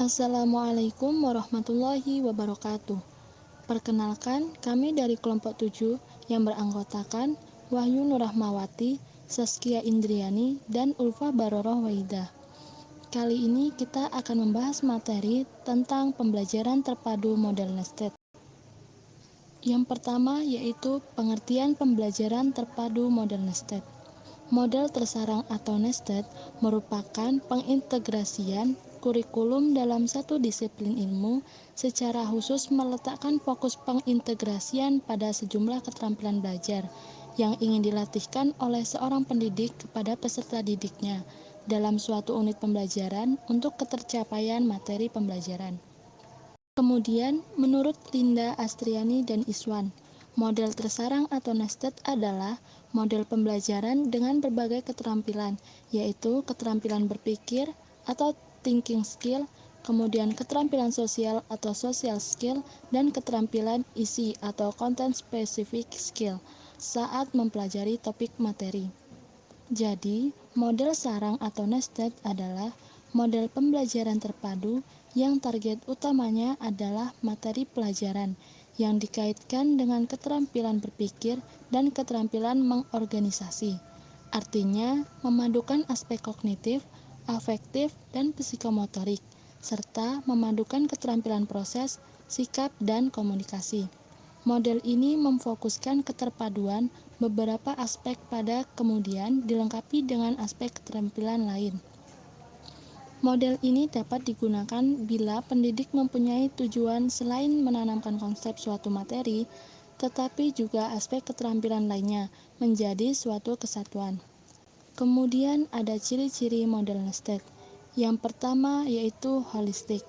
Assalamualaikum warahmatullahi wabarakatuh. Perkenalkan, kami dari kelompok 7 yang beranggotakan Wahyu Nurrahmawati, Saskia Indriani, dan Ulfa Baroroh Waidah. Kali ini kita akan membahas materi tentang pembelajaran terpadu model nested. Yang pertama yaitu pengertian pembelajaran terpadu model nested. Model tersarang atau nested merupakan pengintegrasian kurikulum dalam satu disiplin ilmu secara khusus meletakkan fokus pengintegrasian pada sejumlah keterampilan belajar yang ingin dilatihkan oleh seorang pendidik kepada peserta didiknya dalam suatu unit pembelajaran untuk ketercapaian materi pembelajaran. Kemudian, menurut Linda Astriani dan Iswan, model tersarang atau nested adalah model pembelajaran dengan berbagai keterampilan, yaitu keterampilan berpikir atau thinking skill, kemudian keterampilan sosial atau social skill, dan keterampilan isi atau content specific skill saat mempelajari topik materi. Jadi, model sarang atau nested adalah model pembelajaran terpadu yang target utamanya adalah materi pelajaran yang dikaitkan dengan keterampilan berpikir dan keterampilan mengorganisasi. Artinya, memadukan aspek kognitif, afektif, dan psikomotorik, serta memadukan keterampilan proses, sikap, dan komunikasi. Model ini memfokuskan keterpaduan beberapa aspek pada kemudian dilengkapi dengan aspek keterampilan lain. Model ini dapat digunakan bila pendidik mempunyai tujuan selain menanamkan konsep suatu materi, tetapi juga aspek keterampilan lainnya menjadi suatu kesatuan. Kemudian ada ciri-ciri model nested. Yang pertama yaitu holistik.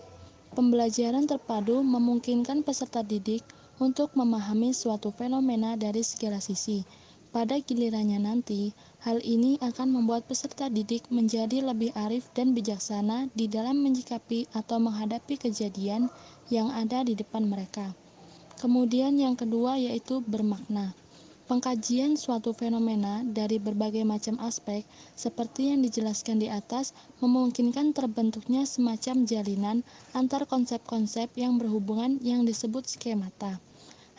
Pembelajaran terpadu memungkinkan peserta didik untuk memahami suatu fenomena dari segala sisi. Pada gilirannya nanti, hal ini akan membuat peserta didik menjadi lebih arif dan bijaksana di dalam menyikapi atau menghadapi kejadian yang ada di depan mereka. Kemudian yang kedua yaitu bermakna. Pengkajian suatu fenomena dari berbagai macam aspek, seperti yang dijelaskan di atas, memungkinkan terbentuknya semacam jalinan antar konsep-konsep yang berhubungan yang disebut skemata.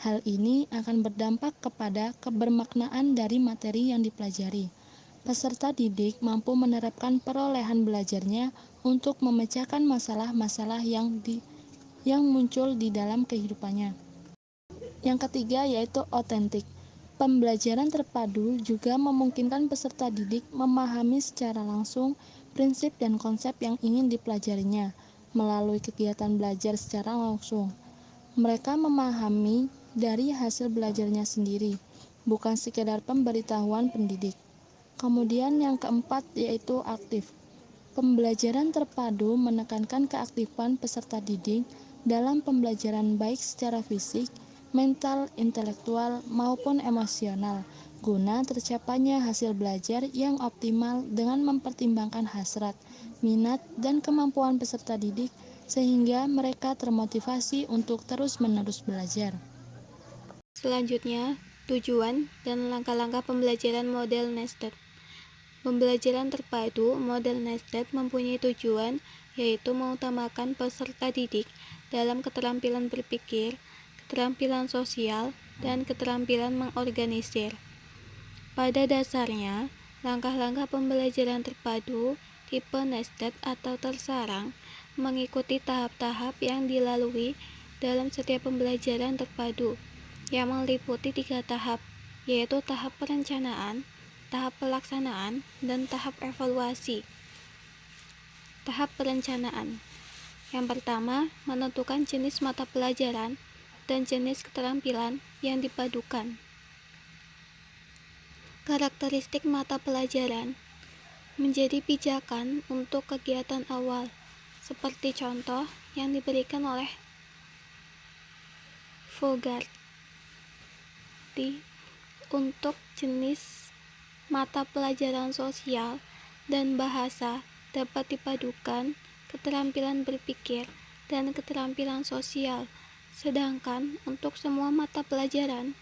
Hal ini akan berdampak kepada kebermaknaan dari materi yang dipelajari. Peserta didik mampu menerapkan perolehan belajarnya untuk memecahkan masalah-masalah yang muncul di dalam kehidupannya. Yang ketiga yaitu otentik. Pembelajaran terpadu juga memungkinkan peserta didik memahami secara langsung prinsip dan konsep yang ingin dipelajarinya melalui kegiatan belajar secara langsung. Mereka memahami dari hasil belajarnya sendiri, bukan sekedar pemberitahuan pendidik. Kemudian yang keempat yaitu aktif. Pembelajaran terpadu menekankan keaktifan peserta didik dalam pembelajaran baik secara fisik, mental, intelektual, maupun emosional, guna tercapainya hasil belajar yang optimal dengan mempertimbangkan hasrat, minat, dan kemampuan peserta didik sehingga mereka termotivasi untuk terus-menerus belajar. Selanjutnya, tujuan dan langkah-langkah pembelajaran model nested. Pembelajaran terpadu model nested mempunyai tujuan yaitu mengutamakan peserta didik dalam keterampilan berpikir, keterampilan sosial, dan keterampilan mengorganisir. Pada dasarnya, langkah-langkah pembelajaran terpadu tipe nested atau tersarang mengikuti tahap-tahap yang dilalui dalam setiap pembelajaran terpadu yang meliputi 3 tahap, yaitu tahap perencanaan, tahap pelaksanaan, dan tahap evaluasi. Tahap perencanaan. Yang pertama, menentukan jenis mata pelajaran dan jenis keterampilan yang dipadukan. Karakteristik mata pelajaran menjadi pijakan untuk kegiatan awal, seperti contoh yang diberikan oleh Fogarty. Untuk jenis mata pelajaran sosial dan bahasa dapat dipadukan keterampilan berpikir dan keterampilan sosial, sedangkan untuk semua mata pelajaran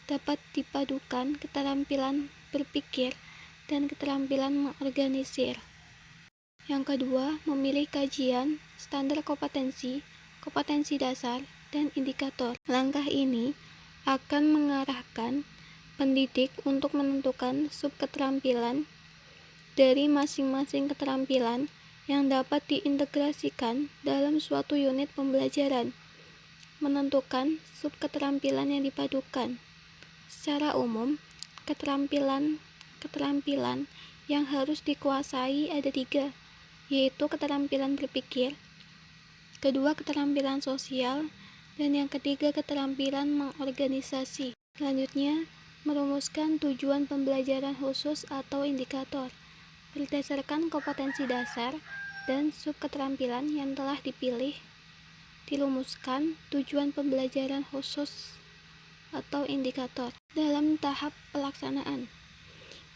dapat dipadukan keterampilan berpikir dan keterampilan mengorganisir. Yang kedua, memilih kajian standar kompetensi, kompetensi dasar, dan indikator. Langkah ini akan mengarahkan pendidik untuk menentukan subketerampilan dari masing-masing keterampilan yang dapat diintegrasikan dalam suatu unit pembelajaran, menentukan subketerampilan yang dipadukan. Secara umum, keterampilan yang harus dikuasai ada 3, yaitu keterampilan berpikir, kedua keterampilan sosial, dan yang ketiga keterampilan mengorganisasi. Selanjutnya, merumuskan tujuan pembelajaran khusus atau indikator. Berdasarkan kompetensi dasar dan subketerampilan yang telah dipilih, dirumuskan tujuan pembelajaran khusus atau indikator. Dalam tahap pelaksanaan,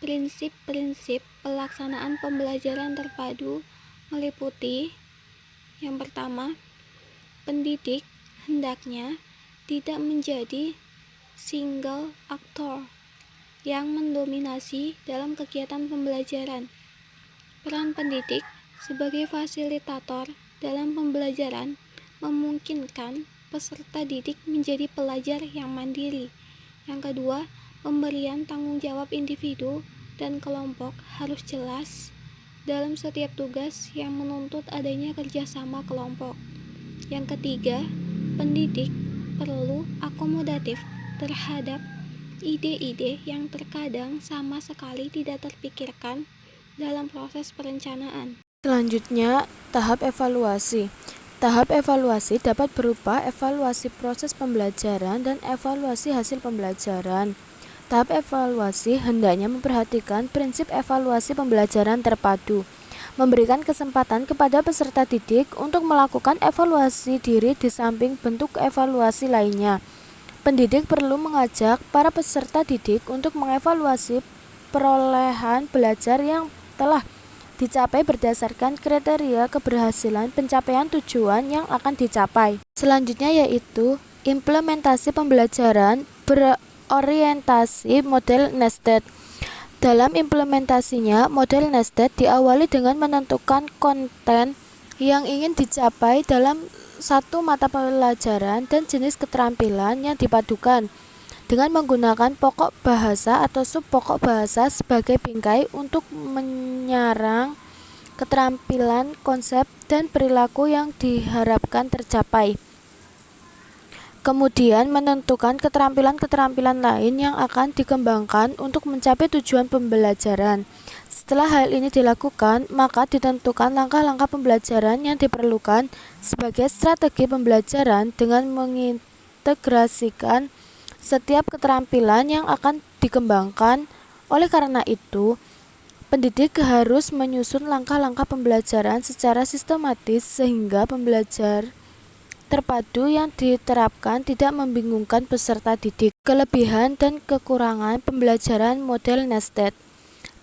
prinsip-prinsip pelaksanaan pembelajaran terpadu meliputi: yang pertama, pendidik hendaknya tidak menjadi single aktor yang mendominasi dalam kegiatan pembelajaran. Peran pendidik sebagai fasilitator dalam pembelajaran memungkinkan peserta didik menjadi pelajar yang mandiri. Yang kedua, pemberian tanggung jawab individu dan kelompok harus jelas dalam setiap tugas yang menuntut adanya kerjasama kelompok. Yang ketiga, pendidik perlu akomodatif terhadap ide-ide yang terkadang sama sekali tidak terpikirkan dalam proses perencanaan. Selanjutnya, tahap evaluasi. Tahap evaluasi dapat berupa evaluasi proses pembelajaran dan evaluasi hasil pembelajaran. Tahap evaluasi hendaknya memperhatikan prinsip evaluasi pembelajaran terpadu, memberikan kesempatan kepada peserta didik untuk melakukan evaluasi diri di samping bentuk evaluasi lainnya. Pendidik perlu mengajak para peserta didik untuk mengevaluasi perolehan belajar yang telah dicapai berdasarkan kriteria keberhasilan pencapaian tujuan yang akan dicapai. Selanjutnya yaitu implementasi pembelajaran berorientasi model nested. Dalam implementasinya, model nested diawali dengan menentukan konten yang ingin dicapai dalam satu mata pelajaran dan jenis keterampilan yang dipadukan, dengan menggunakan pokok bahasa atau sub pokok bahasa sebagai bingkai untuk menyarang keterampilan, konsep, dan perilaku yang diharapkan tercapai. Kemudian menentukan keterampilan-keterampilan lain yang akan dikembangkan untuk mencapai tujuan pembelajaran. Setelah hal ini dilakukan, maka ditentukan langkah-langkah pembelajaran yang diperlukan sebagai strategi pembelajaran dengan mengintegrasikan setiap keterampilan yang akan dikembangkan. Oleh karena itu, pendidik harus menyusun langkah-langkah pembelajaran secara sistematis sehingga pembelajar terpadu yang diterapkan tidak membingungkan peserta didik. Kelebihan dan kekurangan pembelajaran model nested.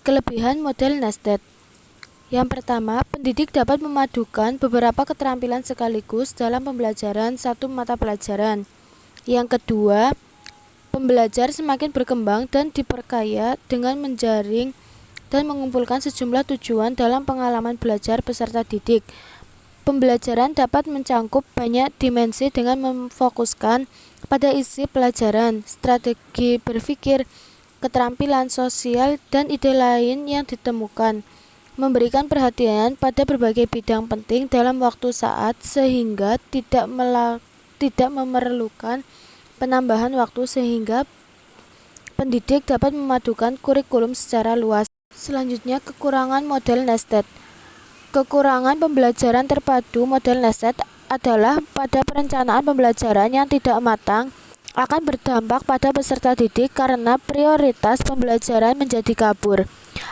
Kelebihan model nested. Yang pertama, pendidik dapat memadukan beberapa keterampilan sekaligus dalam pembelajaran satu mata pelajaran. Yang kedua, pembelajar semakin berkembang dan diperkaya dengan menjaring dan mengumpulkan sejumlah tujuan dalam pengalaman belajar peserta didik. Pembelajaran dapat mencangkup banyak dimensi dengan memfokuskan pada isi pelajaran, strategi berpikir, keterampilan sosial, dan ide lain yang ditemukan. Memberikan perhatian pada berbagai bidang penting dalam waktu saat sehingga tidak memerlukan penambahan waktu sehingga pendidik dapat memadukan kurikulum secara luas. Selanjutnya, kekurangan model nested. Kekurangan pembelajaran terpadu model nested adalah pada perencanaan pembelajaran yang tidak matang akan berdampak pada peserta didik karena prioritas pembelajaran menjadi kabur.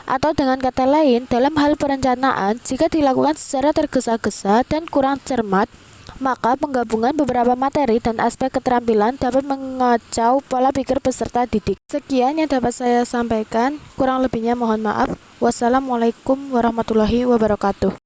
Atau dengan kata lain, dalam hal perencanaan, jika dilakukan secara tergesa-gesa dan kurang cermat, maka penggabungan beberapa materi dan aspek keterampilan dapat mengacau pola pikir peserta didik. Sekian yang dapat saya sampaikan, kurang lebihnya mohon maaf. Wassalamualaikum warahmatullahi wabarakatuh.